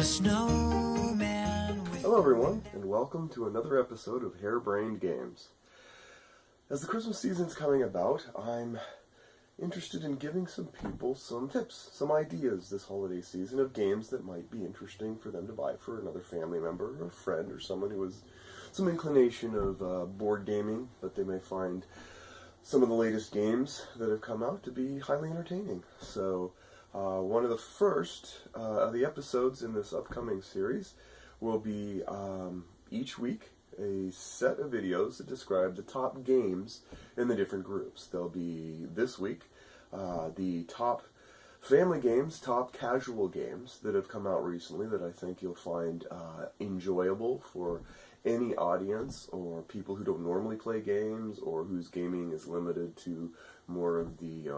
snowman with... Hello everyone, and welcome to another episode of Harebrained Games. As the Christmas season's coming about, I'm interested in giving some people some tips, some ideas this holiday season of games that might be interesting for them to buy for another family member or friend or someone who has some inclination of board gaming, but they may find some of the latest games that have come out to be highly entertaining. So one of the first of the episodes in this upcoming series will be each week a set of videos that describe the top games in the different groups. There'll be, this week, the top family games, top casual games that have come out recently that I think you'll find enjoyable for any audience or people who don't normally play games or whose gaming is limited to more of the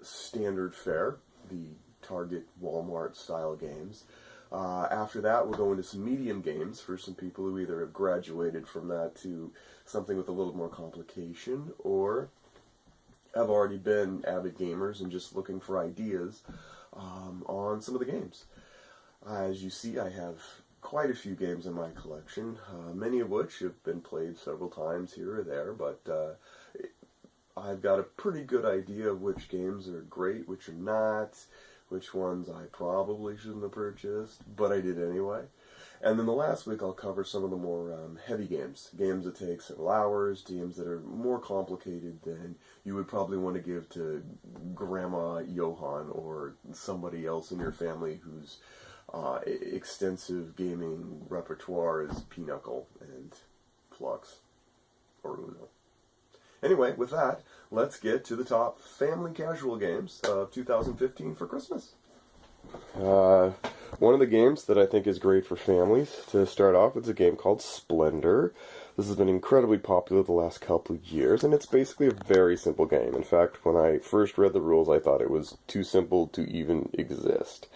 standard fare, the Target, Walmart style games. After that, we'll go into some medium games for some people who either have graduated from that to something with a little more complication or have already been avid gamers and just looking for ideas on some of the games. As you see, I have quite a few games in my collection, many of which have been played several times here or there, but I've got a pretty good idea of which games are great, which are not, which ones I probably shouldn't have purchased, but I did anyway. And then the last week I'll cover some of the more heavy games, games that take several hours, games that are more complicated than you would probably want to give to Grandma Johan or somebody else in your family whose extensive gaming repertoire is Pinochle and Flux or Uno. Anyway, with that, let's get to the top family casual games of 2015 for Christmas. One of the games that I think is great for families to start off is a game called Splendor. This has been incredibly popular the last couple of years, and it's basically a very simple game. In fact, when I first read the rules, I thought it was too simple to even exist.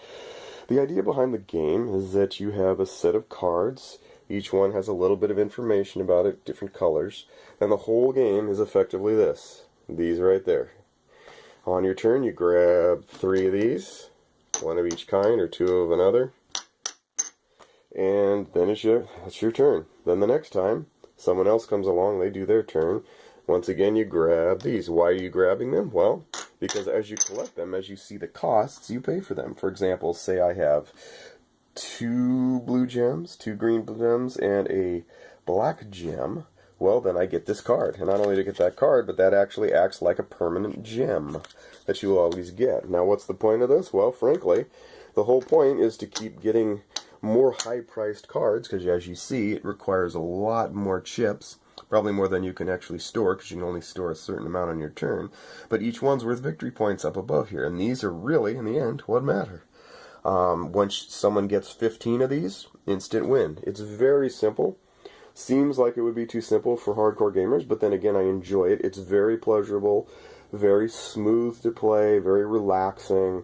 The idea behind the game is that you have a set of cards. Each one has a little bit of information about it, different colors, and the whole game is effectively this. These right there. On your turn, you grab 3 of these, one of each kind or 2 of another, and then it's your turn. Then the next time, someone else comes along, they do their turn. Once again, you grab these. Why are you grabbing them? Well, because as you collect them, as you see the costs, you pay for them. For example, say I have 2 blue gems, 2 green gems, and a black gem. Well, then I get this card. And not only do I get that card, but that actually acts like a permanent gem that you will always get. Now, what's the point of this? Well, frankly, the whole point is to keep getting more high-priced cards, because as you see, it requires a lot more chips, probably more than you can actually store, because you can only store a certain amount on your turn. But each one's worth victory points up above here, and these are really, in the end, what matter. Once someone gets 15 of these, instant win. It's very simple. Seems like it would be too simple for hardcore gamers, but then again, I enjoy it. It's very pleasurable, very smooth to play, very relaxing.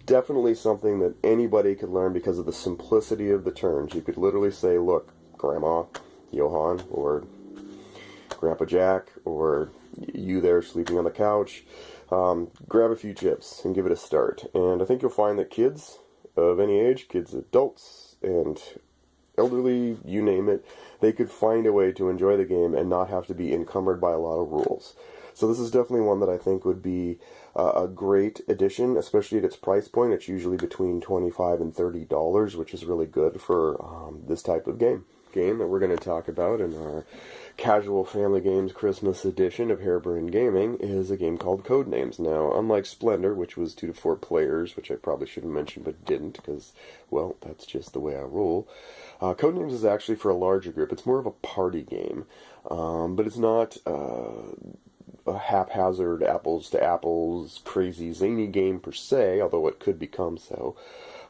Definitely something that anybody could learn because of the simplicity of the turns. You could literally say, look, Grandma Johan, or Grandpa Jack, or you there sleeping on the couch, grab a few chips and give it a start. And I think you'll find that kids of any age, kids, adults, and elderly, you name it, they could find a way to enjoy the game and not have to be encumbered by a lot of rules. So this is definitely one that I think would be a great addition, especially at its price point. It's usually between $25 and $30, which is really good for this type of game. Game that we're going to talk about in our Casual Family Games Christmas edition of Harebrained Gaming is a game called Codenames. Now, unlike Splendor, which was 2 to 4 players, which I probably should have mentioned but didn't, because, well, that's just the way I roll. Codenames is actually for a larger group. It's more of a party game, but it's not a haphazard, apples-to-apples, crazy, zany game per se, although it could become so.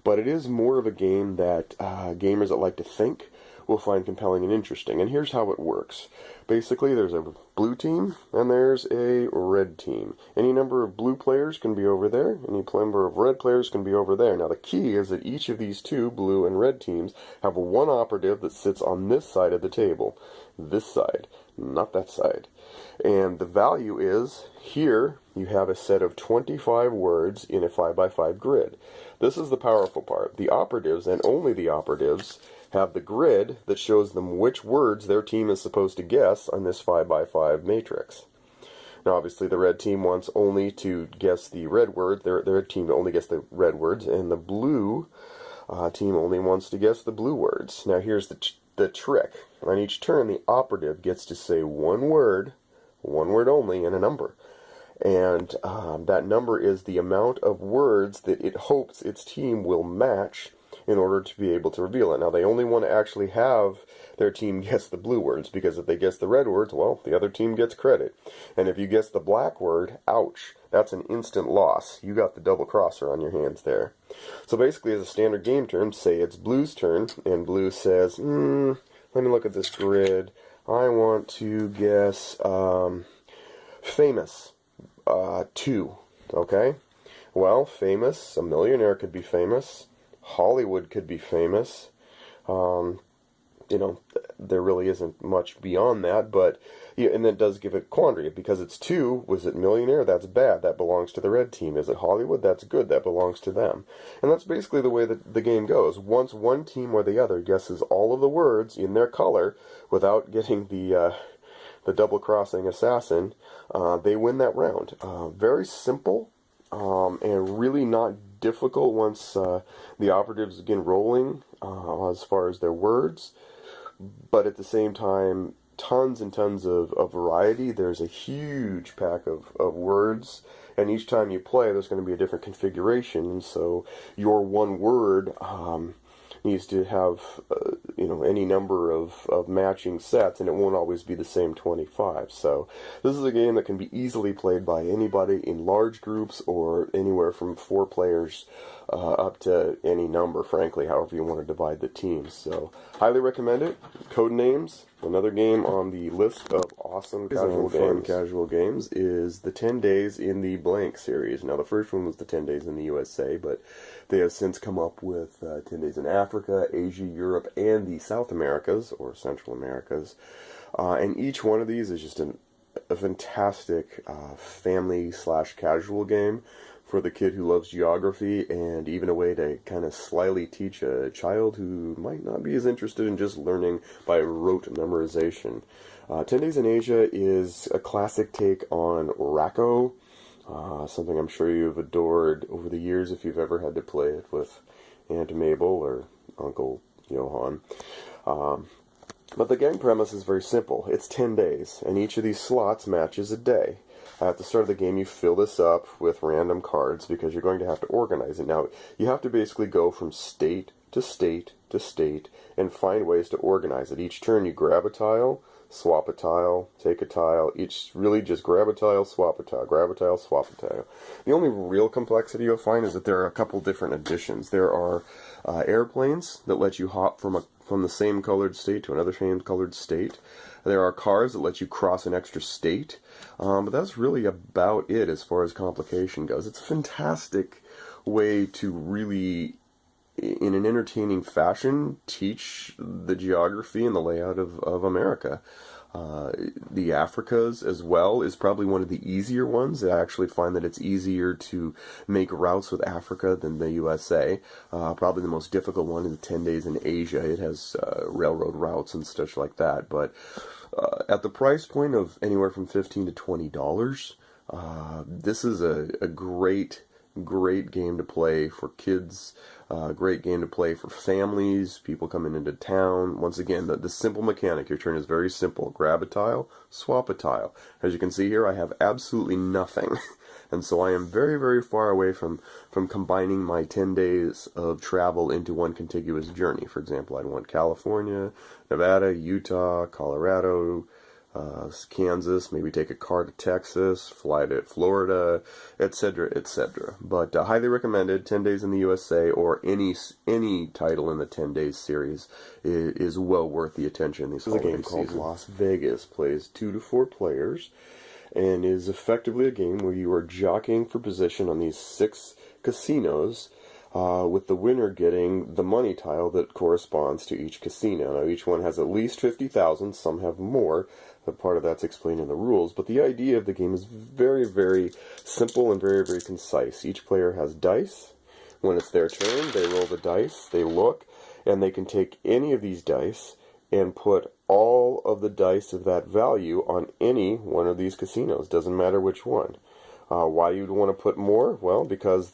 But it is more of a game that gamers that like to think will find compelling and interesting. And here's how it works. Basically, there's a blue team and there's a red team. Any number of blue players can be over there. Any number of red players can be over there. Now, the key is that each of these two, blue and red teams, have one operative that sits on this side of the table. This side, not that side. And the value is, here you have a set of 25 words in a 5x5 grid. This is the powerful part. The operatives, and only the operatives, have the grid that shows them which words their team is supposed to guess on this 5x5 matrix. Now, obviously, the red team wants only to guess the red word, their team to only guess the red words, and the blue team only wants to guess the blue words. Now, here's the trick. On each turn, the operative gets to say one word only, and a number. And that number is the amount of words that it hopes its team will match in order to be able to reveal it. Now, they only want to actually have their team guess the blue words, because if they guess the red words, well, the other team gets credit. And if you guess the black word, ouch, that's an instant loss. You got the double crosser on your hands there. So basically, as a standard game term, say it's blue's turn, and blue says, let me look at this grid. I want to guess famous 2, okay? Well, famous, a millionaire could be famous. Hollywood could be famous. You know, there really isn't much beyond that, but yeah, and that does give it quandary, because it's 2. Was it millionaire? That's bad. That belongs to the red team. Is it Hollywood? That's good. That belongs to them. And that's basically the way that the game goes. Once one team or the other guesses all of the words in their color without getting the double-crossing assassin, they win that round. Very simple, and really not difficult once the operatives begin rolling as far as their words. But at the same time, tons and tons of variety. There's a huge pack of words, and each time you play, there's going to be a different configuration. And so your one word needs to have any number of matching sets, and it won't always be the same 25. So this is a game that can be easily played by anybody in large groups, or anywhere from 4 players up to any number, frankly, however you want to divide the teams. So highly recommend it. Codenames, another game on the list of awesome casual games, is the 10 Days in the Blank series. Now, the first one was the 10 Days in the USA, but they have since come up with 10 Days in Africa, Asia, Europe, and the South Americas, or Central Americas. And each one of these is just a fantastic family/casual game for the kid who loves geography, and even a way to kind of slyly teach a child who might not be as interested in just learning by rote memorization. 10 Days in Asia is a classic take on Rack-O, something I'm sure you've adored over the years if you've ever had to play it with Aunt Mabel or Uncle Johann. But the game premise is very simple. It's 10 days, and each of these slots matches a day. At the start of the game, you fill this up with random cards, because you're going to have to organize it. Now, you have to basically go from state to state to state and find ways to organize it. Each turn, you grab a tile, swap a tile, take a tile. Really just grab a tile, swap a tile, grab a tile, swap a tile. The only real complexity you'll find is that there are a couple different additions. There are airplanes that let you hop from the same colored state to another same colored state. There are cars that let you cross an extra state, but that's really about it as far as complication goes. It's a fantastic way to really, in an entertaining fashion, teach the geography and the layout of America. The Africas as well is probably one of the easier ones. I actually find that it's easier to make routes with Africa than the USA. Probably the most difficult one is 10 Days in Asia. It has railroad routes and stuff like that. But at the price point of anywhere from $15 to $20, this is a great game to play for kids. Great game to play for families, people coming into town. Once again, the simple mechanic. Your turn is very simple. Grab a tile, swap a tile. As you can see here, I have absolutely nothing. And so I am very, very far away from combining my 10 days of travel into one contiguous journey. For example, I'd want California, Nevada, Utah, Colorado, Kansas, maybe take a car to Texas, fly to Florida, etc., etc. But highly recommended. 10 Days in the USA, or any title in the 10 Days series is well worth the attention. This is a game called Las Vegas. Plays 2 to 4 players, and is effectively a game where you are jockeying for position on these 6 casinos, with the winner getting the money tile that corresponds to each casino. Now, each one has at least 50,000, some have more, but part of that's explained in the rules. But the idea of the game is very, very simple and very, very concise. Each player has dice. When it's their turn, they roll the dice, they look, and they can take any of these dice and put all of the dice of that value on any one of these casinos. Doesn't matter which one. Why you'd want to put more? Well, because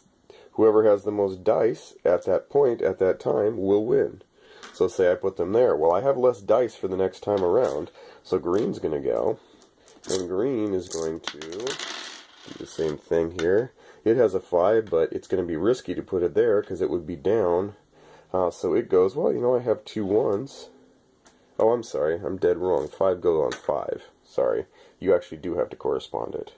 whoever has the most dice at that point, at that time, will win. So say I put them there. Well, I have less dice for the next time around, so green's going to go. And green is going to do the same thing here. It has a 5, but it's going to be risky to put it there because it would be down. So it goes, well, you know, I have 2 1s. Oh, I'm sorry. I'm dead wrong. 5 goes on 5. Sorry. You actually do have to correspond it.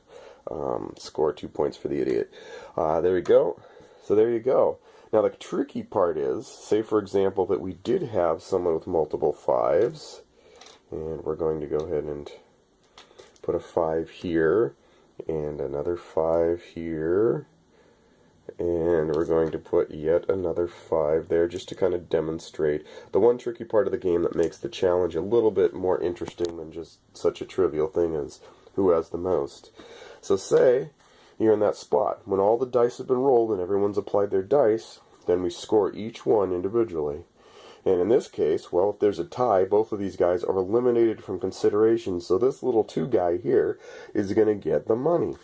Score 2 points for the idiot. There we go. So there you go. Now the tricky part is, say for example that we did have someone with multiple 5s, and we're going to go ahead and put a 5 here, and another 5 here, and we're going to put yet another 5 there just to kind of demonstrate the one tricky part of the game that makes the challenge a little bit more interesting than just such a trivial thing as who has the most. So say you're in that spot. When all the dice have been rolled and everyone's applied their dice, then we score each one individually. And in this case, well, if there's a tie, both of these guys are eliminated from consideration, so this little 2 guy here is going to get the money.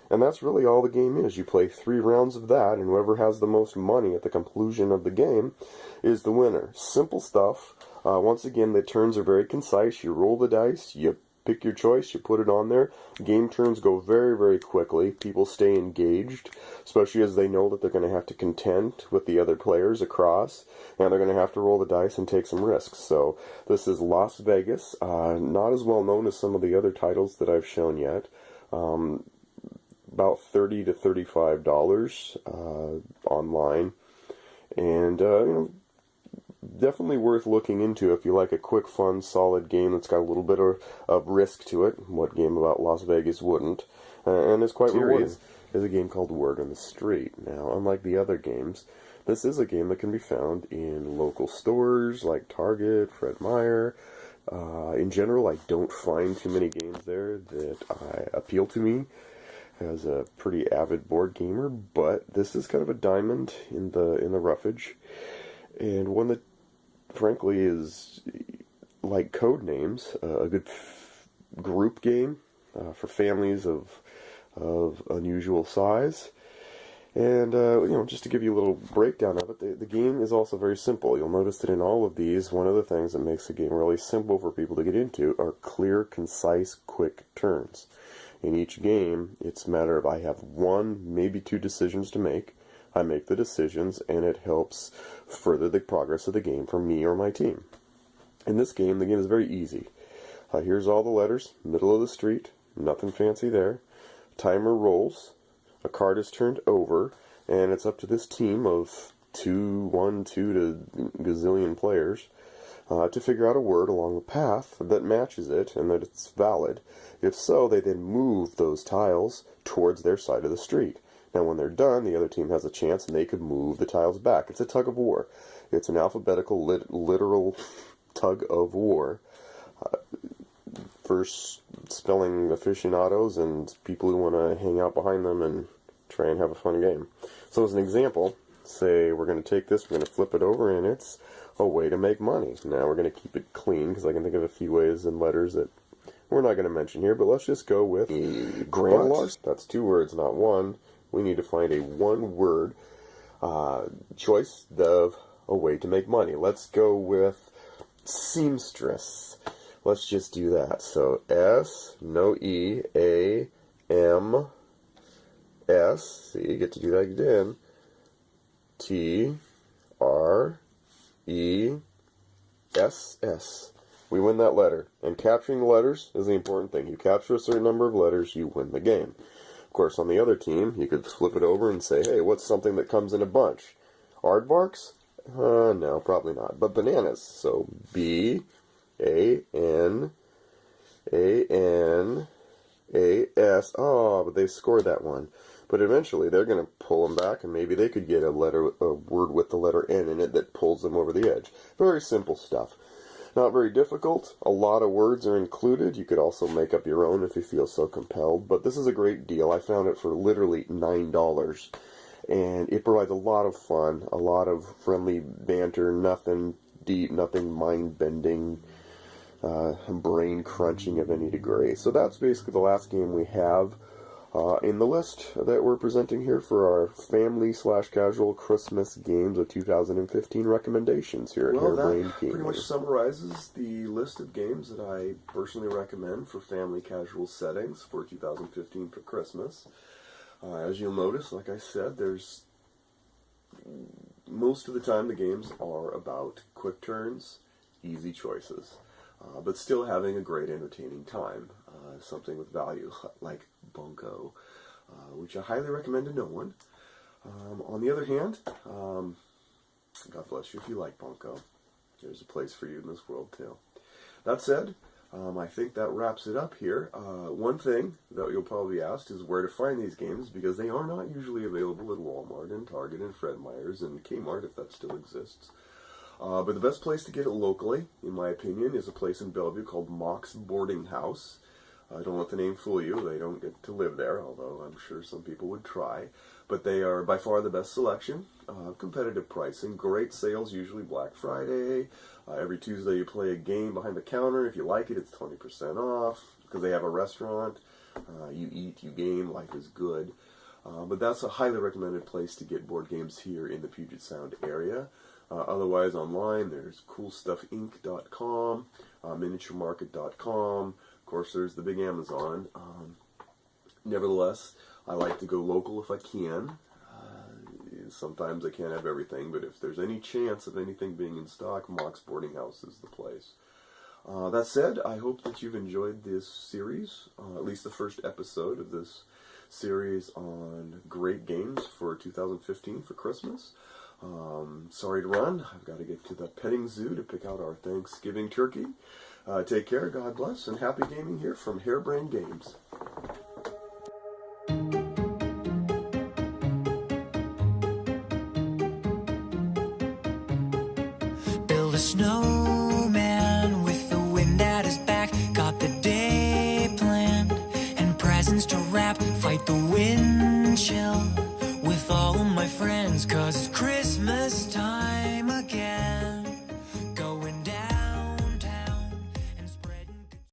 And that's really all the game is. You play 3 rounds of that, and whoever has the most money at the conclusion of the game is the winner. Simple stuff. Once again, the turns are very concise. You roll the dice, you pick your choice, you put it on there. Game turns go very, very quickly. People stay engaged, especially as they know that they're going to have to contend with the other players across, and they're going to have to roll the dice and take some risks. So this is Las Vegas. Not as well known as some of the other titles that I've shown yet. About $30 to $35 online, and you know, definitely worth looking into if you like a quick, fun, solid game that's got a little bit of risk to it. What game about Las Vegas wouldn't? And it's quite rewarding. Is a game called Word on the Street. Now, unlike the other games, this is a game that can be found in local stores like Target, Fred Meyer. In general, I don't find too many games there that appeal to me as a pretty avid board gamer, but this is kind of a diamond in the roughage, and one that frankly is like Codenames, a good group game for families of unusual size. And you know, just to give you a little breakdown of it, the game is also very simple. You'll notice that in all of these, one of the things that makes the game really simple for people to get into are clear, concise, quick turns. In each game, it's a matter of I have 1, maybe 2 decisions to make. I make the decisions, and it helps further the progress of the game for me or my team. In this game, the game is very easy. Here's all the letters, middle of the street, nothing fancy there. Timer rolls, a card is turned over, and it's up to this team of 2 to gazillion players to figure out a word along the path that matches it and that it's valid. If so, they then move those tiles towards their side of the street. Now, when they're done, the other team has a chance, and they could move the tiles back. It's a tug of war. It's an alphabetical, literal tug of war. For spelling aficionados and people who want to hang out behind them and try and have a fun game. So as an example, say we're going to take this, we're going to flip it over, and it's a way to make money. Now we're going to keep it clean, because I can think of a few ways and letters that we're not going to mention here, but let's just go with Grand Larceny. That's 2 words, not 1. We need to find a 1-word choice of a way to make money. Let's go with seamstress. Let's just do that. So S, no E, A, M, S. See, you get to do that again. T, R, E, S, S. we win that letter. And capturing the letters is the important thing. You capture a certain number of letters, you win the game. Of course, on the other team, you could flip it over and say, hey, what's something that comes in a bunch? Aardvarks? No, probably not. But bananas. So B-A-N-A-N-A-S. Oh, but they scored that one. But eventually, they're going to pull them back, and maybe they could get a word with the letter N in it that pulls them over the edge. Very simple stuff. Not very difficult. A lot of words are included. You could also make up your own if you feel so compelled. But this is a great deal. I found it for literally $9. And it provides a lot of fun, a lot of friendly banter, nothing deep, nothing mind-bending, brain-crunching of any degree. So that's basically the last game we have in the list that we're presenting here for our family/casual Christmas games of 2015 recommendations here at Harebrained Gaming. Pretty much summarizes the list of games that I personally recommend for family casual settings for 2015 for Christmas. As you'll notice, like I said, most of the time the games are about quick turns, easy choices, but still having a great entertaining time. Something with value, like Bunko, which I highly recommend to no one. On the other hand, God bless you if you like Bunko. There's a place for you in this world too. That said, I think that wraps it up here. One thing that you'll probably ask is where to find these games, because they are not usually available at Walmart and Target and Fred Meyer's and Kmart, if that still exists. But the best place to get it locally, in my opinion, is a place in Bellevue called Mock's Boarding House. Don't let the name fool you. They don't get to live there, although I'm sure some people would try. But they are by far the best selection. Competitive pricing. Great sales, usually Black Friday. Every Tuesday you play a game behind the counter. If you like it, it's 20% off. Because they have a restaurant. You eat, you game, life is good. But that's a highly recommended place to get board games here in the Puget Sound area. Otherwise, online, there's CoolStuffInc.com, MiniatureMarket.com. Of course, there's the big Amazon. Nevertheless, I like to go local if I can. Sometimes I can't have everything, but if there's any chance of anything being in stock, Mock's Boarding House is the place. That said, I hope that you've enjoyed this series, at least the first episode of this series on great games for 2015 for Christmas. Sorry to run. I've got to get to the petting zoo to pick out our Thanksgiving turkey. Take care, God bless, and happy gaming here from Harebrained Games. Build a snowman with the wind at his back. Got the day planned and presents to wrap. Fight the wind chill with all of my friends.